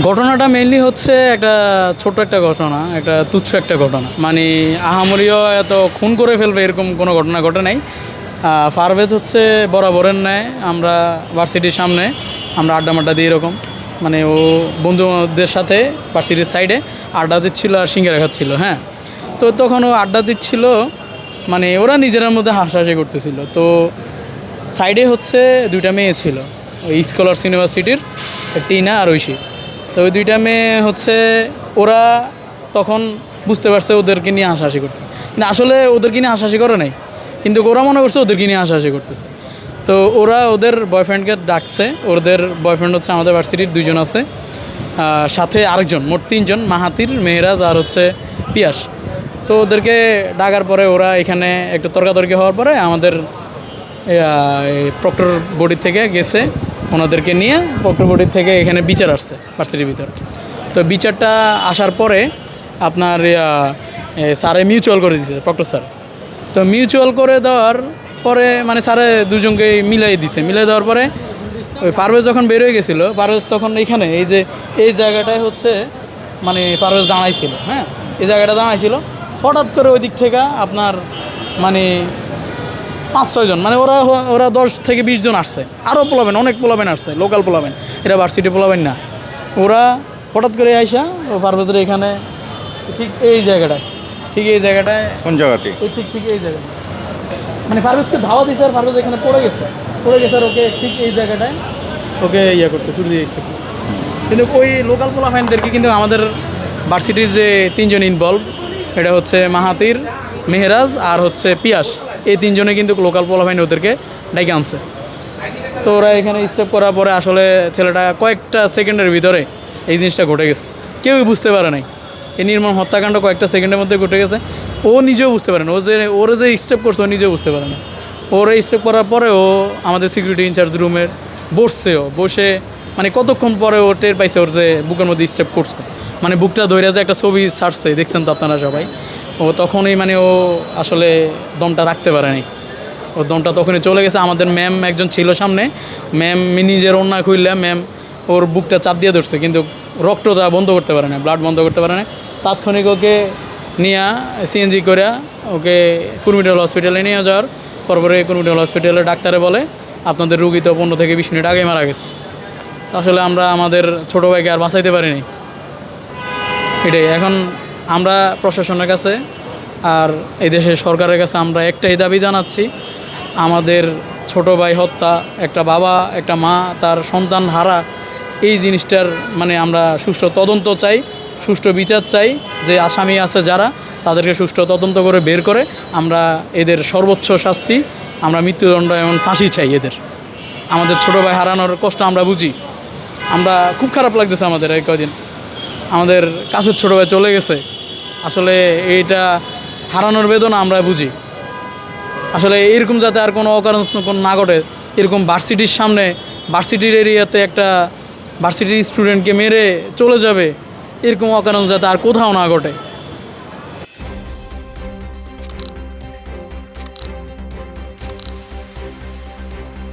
ঘটনাটা মেইনলি হচ্ছে একটা ছোট একটা ঘটনা, একটা তুচ্ছ একটা ঘটনা, মানে আহামরিও এত খুন করে ফেলবে এরকম কোনো ঘটনা ঘটে নাই। পারভেজ হচ্ছে বরাবরের ন্যায় আমরা ভার্সিটির সামনে আমরা আড্ডা মাড্ডা দিই এরকম, মানে ও বন্ধুদের সাথে ভার্সিটির সাইডে আড্ডা দিচ্ছিলো আর সিঙ্গারা খাচ্ছিলো। হ্যাঁ, তো তখন ও আড্ডা দিচ্ছিল, মানে ওরা নিজেদের মধ্যে হাসাহাসি করতেছিল। তো সাইডে হচ্ছে দুইটা মেয়ে ছিল, ওই স্কলার্স ইউনিভার্সিটির টিনা আর ঐশী। তো ওই দুইটা মেয়ে হচ্ছে ওরা তখন বুঝতে পারছে ওদেরকে নিয়ে হাসাহাসি করতেছে, কিন্তু আসলে ওদেরকে নিয়ে হাসাহাসি করে নাই, কিন্তু ওরা মনে করছে ওদেরকে নিয়ে হাসাহাসি করতেছে। তো ওরা ওদের বয়ফ্রেন্ডকে ডাকছে, ওদের বয়ফ্রেন্ড হচ্ছে আমাদের ভার্সিটির দুইজন আছে, সাথে আরেকজন, মোট তিনজন, মাহাতির, মেহরাজ আর হচ্ছে পিয়াস। তো ওদেরকে ডাকার পরে ওরা এখানে একটু তর্কাতর্কি হওয়ার পরে আমাদের প্রক্টর বডি থেকে গেছে, ওনাদেরকে নিয়ে প্রক্টর বডি থেকে এখানে বিচার আসছে ভার্সিটির ভিতর। তো বিচারটা আসার পরে আপনার স্যারে মিউচুয়াল করে দিয়েছে, প্রক্টর স্যার। তো মিউচুয়াল করে দেওয়ার পরে মানে স্যারে দুজনকে মিলাই দিছে, মিলাই দেওয়ার পরে ওই পারভেজ যখন বের হয়ে গেছিলো, পারভেজ তখন এইখানে এই যে এই জায়গাটায় হচ্ছে মানে পারভেজ দাঁড়াইছিল। হ্যাঁ, এই জায়গাটা দাঁড়াইছিল, হঠাৎ করে ওই দিক থেকে আপনার মানে 5-6 জন, মানে ওরা ওরা 10 থেকে 20 জন আসছে, আরও পোলাবেন, অনেক পোলাবেন আসছে, লোকাল পোলাবেন, এরা ভার্সিটি পোলাবেন না। ওরা হঠাৎ করে আইসা ও পারভেজের এখানে ঠিক এই জায়গাটায়, ঠিক এই জায়গাটায়, কোন জায়গাটি? ওই ঠিক এই জায়গাটায় মানে পারভেজকে ধাওয়া দিয়েছে, আর পারভেজ এখানে পড়ে গেছে আর ওকে ঠিক এই জায়গাটায় ওকে ইয়ে করছে, ছুটি দিয়ে এসছে। কিন্তু ওই লোকাল পোলাফাইনদেরকে কিন্তু আমাদের ভার্সিটির যে তিনজন ইনভলভ, এটা হচ্ছে মাহাতির, মেহরাজ আর হচ্ছে পিয়াস, এই তিনজনে কিন্তু লোকাল পোলাফাইন ওদেরকে ডাইকে আনছে। তো ওরা এখানে স্টেপ করার পরে আসলে ছেলেটা কয়েকটা সেকেন্ডের ভিতরে এই জিনিসটা ঘটে গেছে, কেউই বুঝতে পারে নাই। এই নির্মম হত্যাকাণ্ড কয়েকটা সেকেন্ডের মধ্যে ঘটে গেছে, ও নিজেও বুঝতে পারে না, ওর যে স্টেপ করছে ও নিজেও বুঝতে পারে না। ওর স্টেপ করার পরে ও আমাদের সিকিউরিটি ইনচার্জ রুমের বসে মানে কতক্ষণ পরে ও টের পাইছে ওর যে বুকের মধ্যে স্টেপ করছে, মানে বুকটা ধরে যে একটা ছবি ছাড়ছে, দেখছেন তো আপনারা সবাই। ও তখনই মানে ও আসলে দমটা রাখতে পারেনি, ওর দমটা তখনই চলে গেছে। আমাদের ম্যাম একজন ছিল সামনে, ম্যাম নিজের ওড়না খুললে ম্যাম ওর বুকটা চাপ দিয়ে ধরছে, কিন্তু রক্তটা বন্ধ করতে পারে না, ব্লাড বন্ধ করতে পারে না। তাৎক্ষণিক ওকে নিয়ে সিএনজি করে ওকে কুর্মিটোল হসপিটালে নিয়ে যাওয়ার পরপরে কুর্মিটোল হসপিটালে ডাক্তারে বলে আপনাদের রুগী তো 15 থেকে 20 মিনিট আগেই মারা গেছে। আসলে আমরা আমাদের ছোটো ভাইকে আর বাঁচাইতে পারিনি, এটাই। এখন আমরা প্রশাসনের কাছে আর এই দেশের সরকারের কাছে আমরা একটাই দাবি জানাচ্ছি, আমাদের ছোট ভাই হত্যা, একটা বাবা একটা মা তার সন্তান হারা, এই জিনিসটার মানে আমরা সুষ্ঠু তদন্ত চাই, সুষ্ঠু বিচার চাই। যে আসামি আছে যারা, তাদেরকে সুষ্ঠু তদন্ত করে বের করে আমরা এদের সর্বোচ্চ শাস্তি, আমরা মৃত্যুদণ্ড এমন ফাঁসি চাই এদের। আমাদের ছোটো ভাই হারানোর কষ্ট আমরা বুঝি, আমরা খুব খারাপ লাগতেছে আমাদের এই কদিন, আমাদের কাছের ছোটো ভাই চলে গেছে। আসলে এইটা হারানোর বেদনা আমরা বুঝি। আসলে এরকম যাতে আর কোনো অকারণ না ঘটে, এরকম ভার্সিটির সামনে, ভার্সিটির এরিয়াতে একটা ভার্সিটির স্টুডেন্টকে মেরে চলে যাবে, এরকম অকারণ যাতে আর কোথাও না ঘটে।